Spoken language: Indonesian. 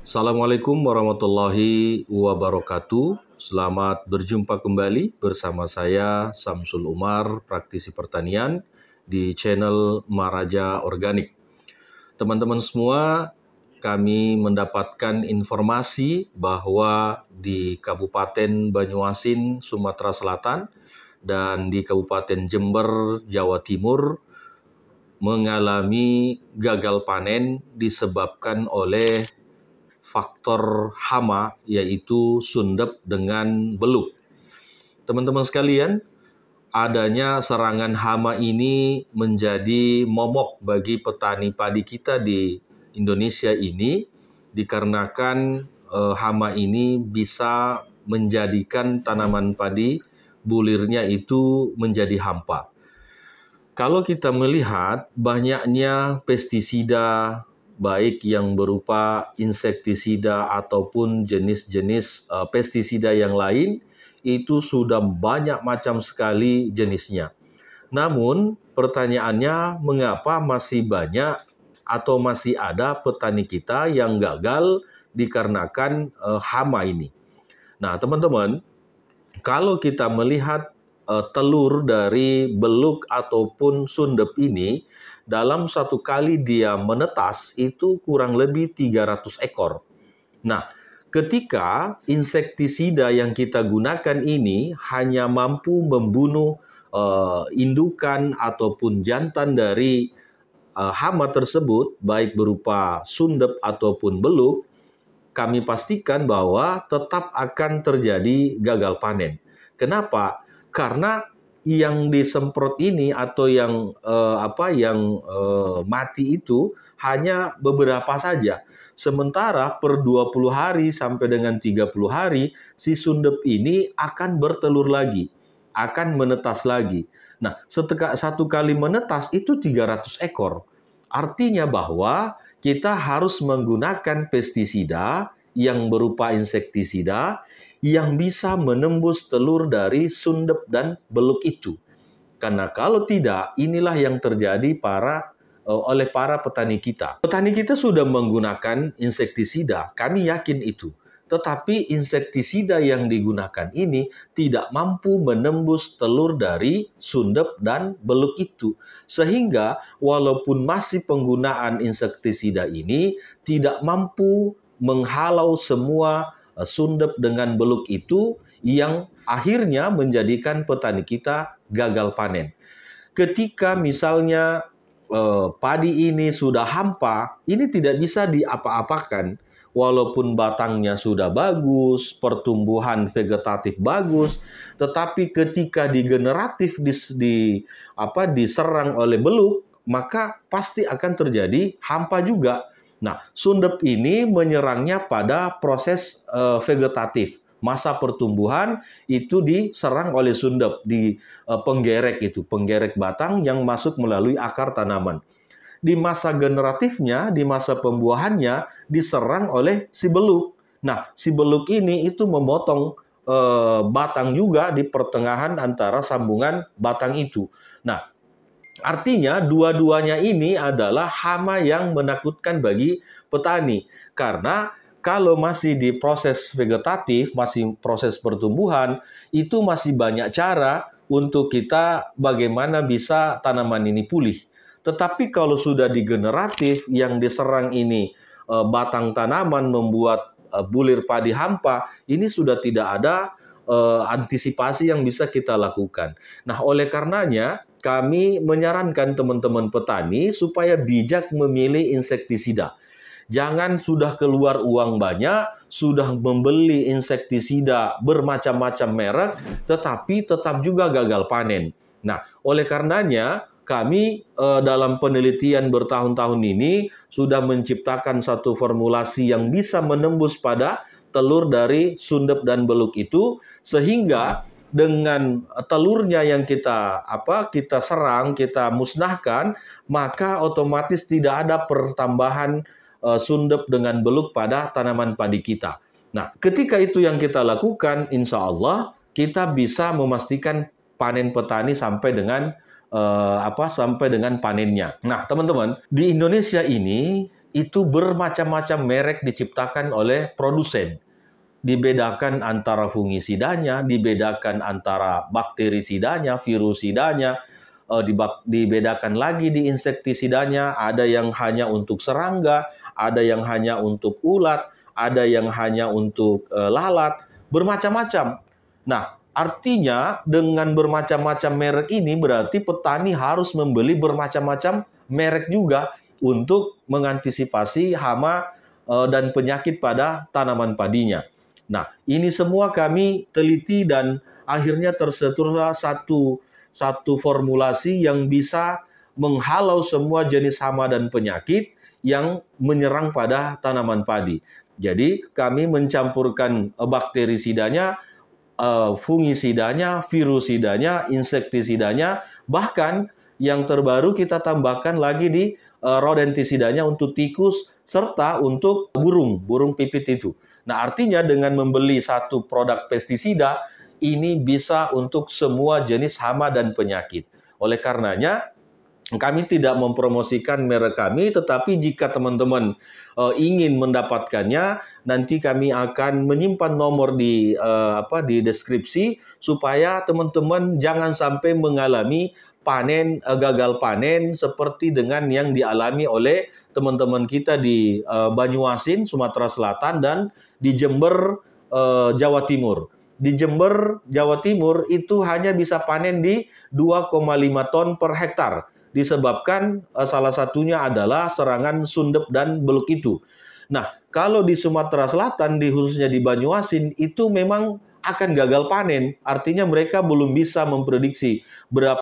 Assalamualaikum warahmatullahi wabarakatuh. Selamat berjumpa kembali bersama saya Samsul Umar, praktisi pertanian di channel Maraja Organik. Teman-teman semua, kami mendapatkan informasi bahwa di Kabupaten Banyuasin, Sumatera Selatan dan di Kabupaten Jember, Jawa Timur mengalami gagal panen disebabkan oleh faktor hama, yaitu sundep dengan beluk. Teman-teman sekalian, adanya serangan hama ini menjadi momok bagi petani padi kita di Indonesia ini, dikarenakan hama ini bisa menjadikan tanaman padi bulirnya itu menjadi hampa. Kalau kita melihat banyaknya pestisida, baik yang berupa insektisida ataupun jenis-jenis pestisida yang lain, itu sudah banyak macam sekali jenisnya. Namun pertanyaannya, mengapa masih banyak atau masih ada petani kita yang gagal dikarenakan hama ini? Nah, teman-teman, kalau kita melihat telur dari beluk ataupun sundep ini, dalam satu kali dia menetas itu kurang lebih 300 ekor. Nah, ketika insektisida yang kita gunakan ini hanya mampu membunuh indukan ataupun jantan dari hama tersebut, baik berupa sundep ataupun beluk, kami pastikan bahwa tetap akan terjadi gagal panen. Kenapa? Karena yang disemprot ini atau yang mati itu hanya beberapa saja. Sementara per 20 hari sampai dengan 30 hari si sundep ini akan bertelur lagi, akan menetas lagi. Nah, satu kali menetas itu 300 ekor. Artinya bahwa kita harus menggunakan pestisida yang berupa insektisida yang bisa menembus telur dari sundep dan beluk itu. Karena kalau tidak, inilah yang terjadi oleh para petani kita. Petani kita sudah menggunakan insektisida, kami yakin itu. Tetapi insektisida yang digunakan ini tidak mampu menembus telur dari sundep dan beluk itu. Sehingga walaupun masih penggunaan insektisida ini tidak mampu menghalau semua sundep dengan beluk itu yang akhirnya menjadikan petani kita gagal panen. Ketika misalnya padi ini sudah hampa, ini tidak bisa diapa-apakan. Walaupun batangnya sudah bagus, pertumbuhan vegetatif bagus, tetapi ketika digeneratif diserang oleh beluk, maka pasti akan terjadi hampa juga. Nah, sundep ini menyerangnya pada proses vegetatif. Masa pertumbuhan itu diserang oleh sundep di penggerek batang yang masuk melalui akar tanaman. Di masa generatifnya, di masa pembuahannya diserang oleh si beluk. Nah, si beluk ini itu memotong batang juga di pertengahan antara sambungan batang itu. Nah, artinya dua-duanya ini adalah hama yang menakutkan bagi petani. Karena kalau masih di proses vegetatif, masih proses pertumbuhan, itu masih banyak cara untuk kita bagaimana bisa tanaman ini pulih. Tetapi kalau sudah di generatif, yang diserang ini batang tanaman membuat bulir padi hampa, ini sudah tidak ada antisipasi yang bisa kita lakukan. Nah, oleh karenanya kami menyarankan teman-teman petani supaya bijak memilih insektisida. Jangan sudah keluar uang banyak, sudah membeli insektisida bermacam-macam merek, tetapi tetap juga gagal panen. Nah, oleh karenanya kami dalam penelitian bertahun-tahun ini sudah menciptakan satu formulasi yang bisa menembus pada telur dari sundep dan beluk itu, sehingga dengan telurnya yang kita serang, kita musnahkan, maka otomatis tidak ada pertambahan sundep dengan beluk pada tanaman padi kita. Nah, ketika itu yang kita lakukan, insya Allah kita bisa memastikan panen petani sampai dengan panennya. Nah, teman-teman, di Indonesia ini itu bermacam-macam merek diciptakan oleh produsen. Dibedakan antara fungisidanya, dibedakan antara bakterisidanya, virusidanya, dibedakan lagi di insektisidanya, ada yang hanya untuk serangga, ada yang hanya untuk ulat, ada yang hanya untuk lalat, bermacam-macam. Nah, artinya dengan bermacam-macam merek ini berarti petani harus membeli bermacam-macam merek juga untuk mengantisipasi hama dan penyakit pada tanaman padinya. Nah, ini semua kami teliti dan akhirnya terseturlah satu formulasi yang bisa menghalau semua jenis hama dan penyakit yang menyerang pada tanaman padi. Jadi kami mencampurkan bakterisidanya, fungisidanya, virusidanya, insektisidanya, bahkan yang terbaru kita tambahkan lagi di rodentisidanya untuk tikus serta untuk burung pipit itu. Nah, artinya dengan membeli satu produk pestisida ini bisa untuk semua jenis hama dan penyakit. Oleh karenanya, kami tidak mempromosikan merek kami, tetapi jika teman-teman ingin mendapatkannya, nanti kami akan menyimpan nomor di deskripsi supaya teman-teman jangan sampai mengalami gagal panen seperti dengan yang dialami oleh teman-teman kita di Banyuasin, Sumatera Selatan, dan di Jember, Jawa Timur. Di Jember, Jawa Timur itu hanya bisa panen di 2,5 ton per hektar. Disebabkan salah satunya adalah serangan sundep dan beluk itu. Nah, kalau di Sumatera Selatan, khususnya di Banyuasin, itu memang akan gagal panen. Artinya mereka belum bisa memprediksi berapa